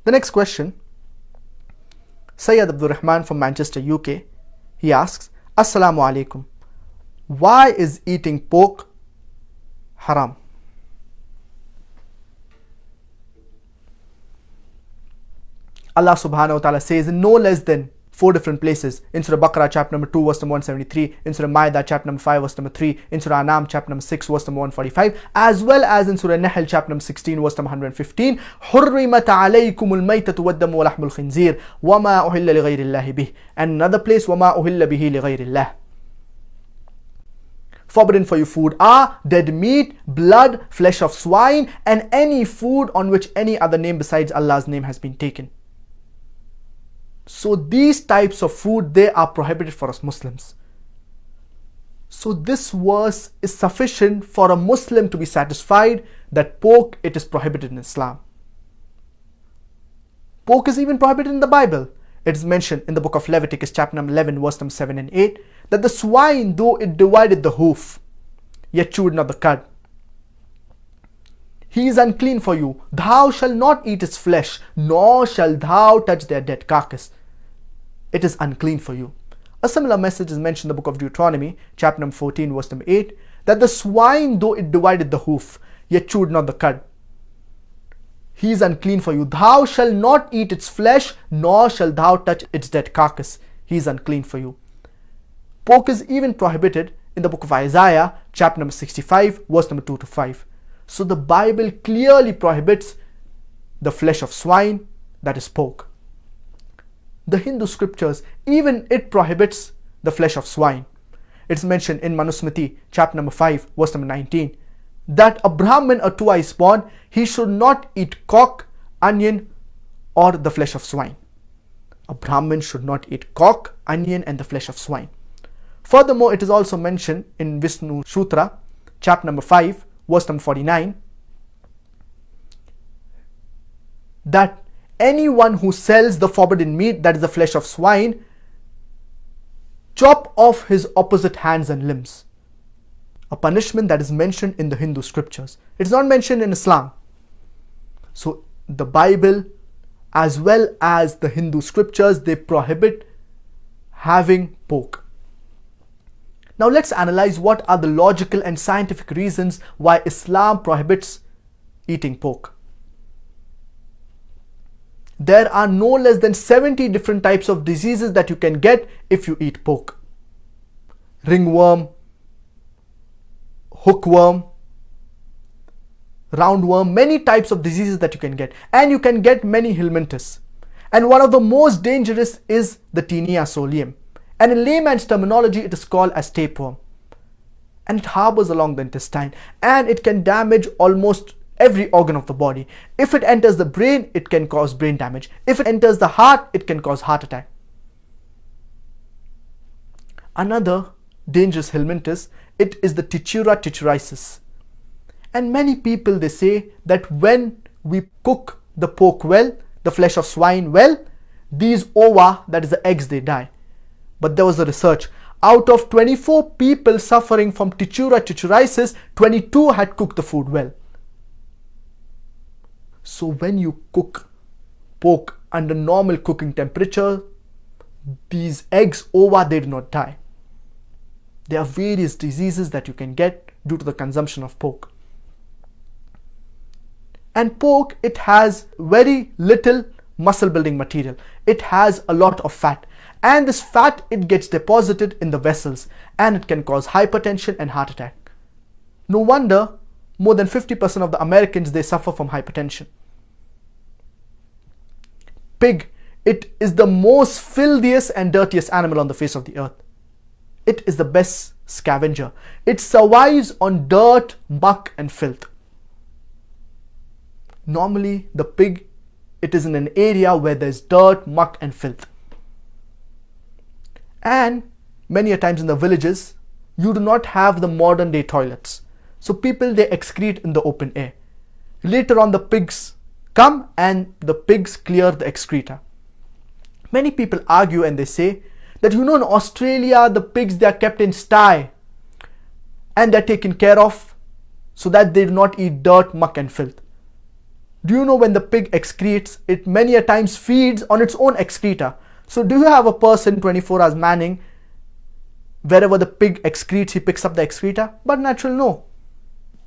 The next question, Sayyid Abdul Rahman from Manchester, UK, he asks, Assalamu alaikum. Why is eating pork haram? Allah subhanahu wa ta'ala says in no less than 4 different places, in Surah Baqarah chapter number 2 verse number 173, in Surah Ma'idah chapter number 5 verse number 3, in Surah Anam chapter number 6 verse number 145, as well as in Surah Nahl chapter number 16 verse number 115, حُرِّمَتْ عَلَيْكُمُ الْمَيْتَةُ وَالدَّمُ وَلَحْمُ الْخِنْزِيرِ وَمَا أُهِلَّ لِغَيْرِ اللَّهِ بِهِ, and another place, وَمَا أُهِلَّ بِهِ لِغَيْرِ اللَّهِ. Forbidden for you food are dead meat, blood, flesh of swine, and any food on which any other name besides Allah's name has been taken. So these types of food, they are prohibited for us Muslims. So this verse is sufficient for a Muslim to be satisfied that pork, it is prohibited in Islam. Pork is even prohibited in the Bible. It is mentioned in the book of Leviticus chapter number 11 verse number 7 and 8 that the swine, though it divided the hoof, yet chewed not the cud. He is unclean for you. Thou shalt not eat its flesh, nor shalt thou touch their dead carcass. It is unclean for you. A similar message is mentioned in the book of Deuteronomy, chapter number 14, verse number 8, that the swine, though it divided the hoof, yet chewed not the cud. He is unclean for you. Thou shalt not eat its flesh, nor shalt thou touch its dead carcass. He is unclean for you. Pork is even prohibited in the book of Isaiah, chapter number 65, verse number 2 to 5. So the Bible clearly prohibits the flesh of swine, that is pork. The Hindu scriptures, even it prohibits the flesh of swine. It's mentioned in Manusmriti, chapter number 5, verse number 19, that a Brahmin or twice born, he should not eat cock, onion, or the flesh of swine. A Brahmin should not eat cock, onion, and the flesh of swine. Furthermore, it is also mentioned in Vishnu Sutra, chapter number 5, verse number 49, that anyone who sells the forbidden meat, that is the flesh of swine, chop off his opposite hands and limbs. A punishment that is mentioned in the Hindu scriptures. It's not mentioned in Islam. So the Bible as well as the Hindu scriptures, they prohibit having pork. Now let's analyze what are the logical and scientific reasons why Islam prohibits eating pork. There are no less than 70 different types of diseases that you can get if you eat pork. Ringworm, hookworm, roundworm, many types of diseases that you can get. And you can get many helminthes. And one of the most dangerous is the Taenia solium. And in layman's terminology, it is called as tapeworm. And it harbors along the intestine. And it can damage almost every organ of the body. If it enters the brain, it can cause brain damage. If it enters the heart, it can cause heart attack. Another dangerous helminthus, it is the Tichura tichuriasis. And many people, they say that when we cook the pork well, the flesh of swine well, these ova, that is the eggs, they die. But there was a research. Out of 24 people suffering from Tichura tichuriasis, 22 had cooked the food well. So when you cook pork under normal cooking temperature, these eggs, ova, they do not die. There are various diseases that you can get due to the consumption of pork. And pork, it has very little muscle building material. It has a lot of fat. And this fat, it gets deposited in the vessels and it can cause hypertension and heart attack. No wonder more than 50% of the Americans, they suffer from hypertension. Pig, it is the most filthiest and dirtiest animal on the face of the earth. It is the best scavenger. It survives on dirt, muck and filth. Normally, the pig, it is in an area where there is dirt, muck and filth. And many a times in the villages, you do not have the modern day toilets. So people, they excrete in the open air. Later on, the pigs come and the pigs clear the excreta. Many people argue and they say that, in Australia, the pigs, they are kept in sty and they are taken care of so that they do not eat dirt, muck and filth. Do you know when the pig excretes, it many a times feeds on its own excreta? So do you have a person 24 hours manning, wherever the pig excretes, he picks up the excreta? But naturally, no.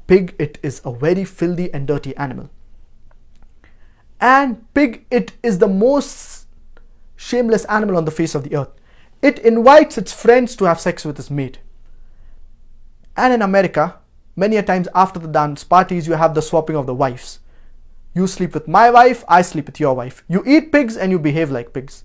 Pig, it is a very filthy and dirty animal. And pig, it is the most shameless animal on the face of the earth. It invites its friends to have sex with its mate. And in America, many a times after the dance parties, you have the swapping of the wives. You sleep with my wife, I sleep with your wife. You eat pigs and you behave like pigs.